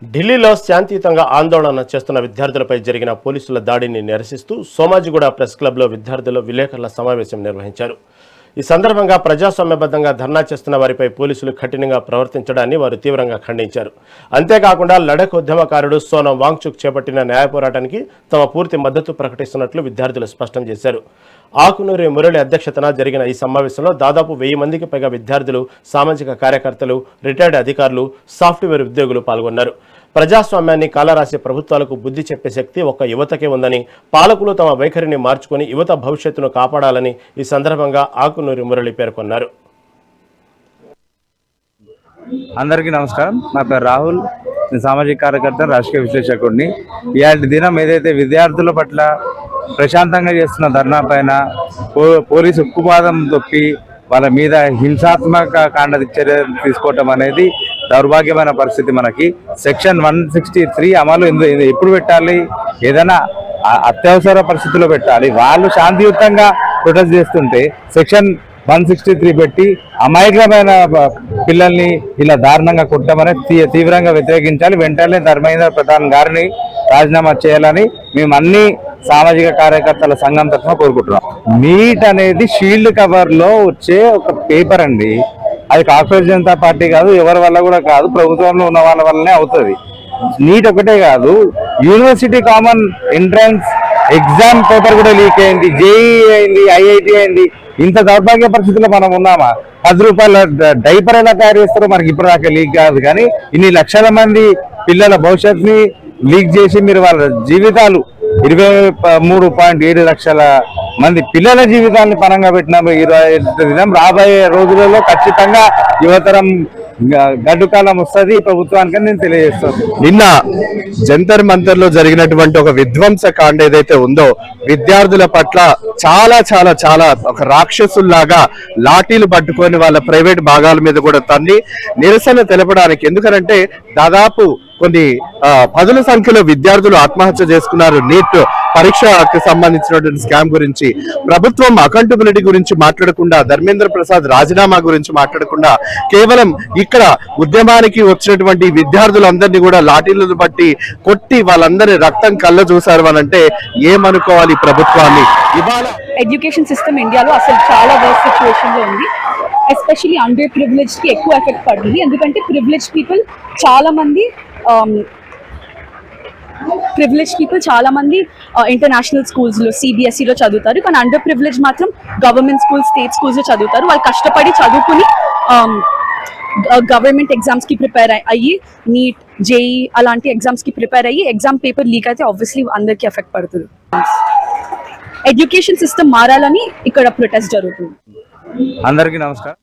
ఢిల్లీలో శాంతియుతంగా ఆందోళన చేస్తున్న విద్యార్థులపై జరిగిన పోలీసుల దాడిని నిరసిస్తూ సోమాజిగూడ ప్రెస్ క్లబ్లో విద్యార్థులు విలేకరుల సమావేశం నిర్వహించారు. ఈ సందర్భంగా ప్రజాస్వామ్యబద్ధంగా ధర్నా చేస్తున్న వారిపై పోలీసులు కఠినంగా ప్రవర్తించడాన్ని వారు తీవ్రంగా ఖండించారు. అంతేకాకుండా లడఖ్ ఉద్యమకారుడు సోనం వాంగ్చుక్ చేపట్టిన న్యాయ పోరాటానికి తమ పూర్తి మద్దతు ప్రకటిస్తున్నట్లు విద్యార్థులు స్పష్టం చేశారు. ఆకునూరి మురళి అధ్యక్షతన జరిగిన ఈ సమావేశంలో దాదాపు 1000 మందికి పైగా విద్యార్థులు, సామాజిక కార్యకర్తలు, రిటైర్డ్ అధికారులు, సాఫ్ట్వేర్ ఉద్యోగులు పాల్గొన్నారు. ప్రజాస్వామ్యాన్ని కాలరాసే ప్రభుత్వాలకు బుద్ధి చెప్పే శక్తి ఒక్క యువతకే ఉందని, పాలకులు తమ వైఖరిని మార్చుకొని యువత భవిష్యత్తును కాపాడాలని ఈ సందర్భంగా ఆకునూరి మురళి పేర్కొన్నారు. అందరికీ నమస్కారం. నా పేరు రాహుల్. నేను సామాజిక కార్యకర్త, రాజకీయ విశ్లేషకుడిని. ఇలాంటి దినం ఏదైతే విద్యార్థుల పట్ల ప్రశాంతంగా చేస్తున్న ధర్నా పైన పోలీసు ఉక్కుపాదం తొక్కి వాళ్ళ మీద హింసాత్మక కాండ చర్యలు తీసుకోవటం అనేది దౌర్భాగ్యమైన పరిస్థితి. మనకి సెక్షన్ 163 అమలు ఎప్పుడు పెట్టాలి? ఏదైనా అత్యవసర పరిస్థితుల్లో పెట్టాలి. వాళ్ళు శాంతియుతంగా ప్రొటెస్ట్ చేస్తుంటే సెక్షన్ 163 పెట్టి అమాయకమైన పిల్లల్ని ఇలా దారుణంగా కొట్టమని తీవ్రంగా వ్యతిరేకించాలి. వెంటనే ధర్మేంద్ర ప్రధాన్ గారిని రాజీనామా చేయాలని మేము అన్ని సామాజిక కార్యకర్తల సంఘం తరఫున కోరుకుంటున్నాం. నీట్ అనేది షీల్డ్ కవర్ లో వచ్చే ఒక పేపర్ అండి. అది కాంగ్రెస్ జనతా పార్టీ కాదు, ఎవరి వల్ల కూడా కాదు, ప్రభుత్వంలో ఉన్న వాళ్ళ వల్లనే అవుతుంది. నీట్ ఒకటే కాదు, university common entrance exam paper కూడా లీక్ అయింది, జేఈ అయింది, ఐఐటి అయింది. ఇంత దౌర్భాగ్య పరిస్థితుల్లో మనం ఉన్నామా? 10 రూపాయల డైపర్ ఎలా తయారు చేస్తారో మనకి ఇప్పుడు దాకా లీక్ కాదు. కానీ ఇన్ని లక్షల మంది పిల్లల భవిష్యత్తుని లీక్ చేసి మీరు వాళ్ళ జీవితాలు 23.7 లక్షల మంది పిల్లల జీవితాన్ని పరంగా పెట్టినాము. ఈ దినం రాబోయే రోజులలో ఖచ్చితంగా యువతరం గడ్డుకాలం వస్తుంది ప్రభుత్వానికి నేను తెలియజేస్తాను. నిన్న జంతర్ మంతర్ లో జరిగినటువంటి ఒక విధ్వంస కాండ ఏదైతే ఉందో, విద్యార్థుల పట్ల చాలా చాలా చాలా ఒక రాక్షసుల్లాగా లాఠీలు పట్టుకొని వాళ్ళ ప్రైవేట్ భాగాల మీద కూడా తన్ని నిరసన తెలపడానికి, ఎందుకంటే దాదాపు కొన్ని 10ల సంఖ్యలో విద్యార్థులు ఆత్మహత్య చేసుకున్నారు. నీట్ పరీక్షకు సంబంధించినటువంటి స్కామ్ గురించి, ప్రభుత్వం అకౌంటబిలిటీ గురించి మాట్లాడకుండా, ధర్మేంద్ర ప్రసాద్ రాజీనామా గురించి మాట్లాడకుండా, కేవలం ఇక్కడ ఉద్యమానికి వచ్చినటువంటి విద్యార్థులందరినీ కూడా లాఠీలను బట్టి కొట్టి వాళ్ళందరి రక్తం కళ్ళ చూసారు అని అంటే ఏమనుకోవాలి ప్రభుత్వాన్ని? ఇవాళ ఎడ్యుకేషన్ సిస్టమ్ ఇండియాలో అసలు చాలా వర్స్ట్ సిచ్యువేషన్ లో ఉంది. ఎస్పెషల్లీ అండర్ ప్రివిలేజ్డ్ కి ఎక్కువ ఎఫెక్ట్ పడుతుంది. ఎందుకంటే ప్రివిలేజ్ పీపుల్ చాలా మంది ఇంటర్నేషనల్ స్కూల్స్లో CBSEలో చదువుతారు. కానీ అండర్ ప్రివిలేజ్ మాత్రం గవర్నమెంట్ స్కూల్స్, స్టేట్ స్కూల్స్లో చదువుతారు. వాళ్ళు కష్టపడి చదువుకుని గవర్నమెంట్ ఎగ్జామ్స్కి ప్రిపేర్ అయ్యి, నీట్, జేఈ అలాంటి ఎగ్జామ్స్కి ప్రిపేర్ అయ్యి ఎగ్జామ్ పేపర్ లీక్ అయితే ఆబ్వియస్లీ అందరికీ ఎఫెక్ట్ పడుతుంది. ఎడ్యుకేషన్ సిస్టమ్ మారాలని ఇక్కడ ప్రొటెస్ట్ జరుగుతుంది. అందరికీ నమస్కారం.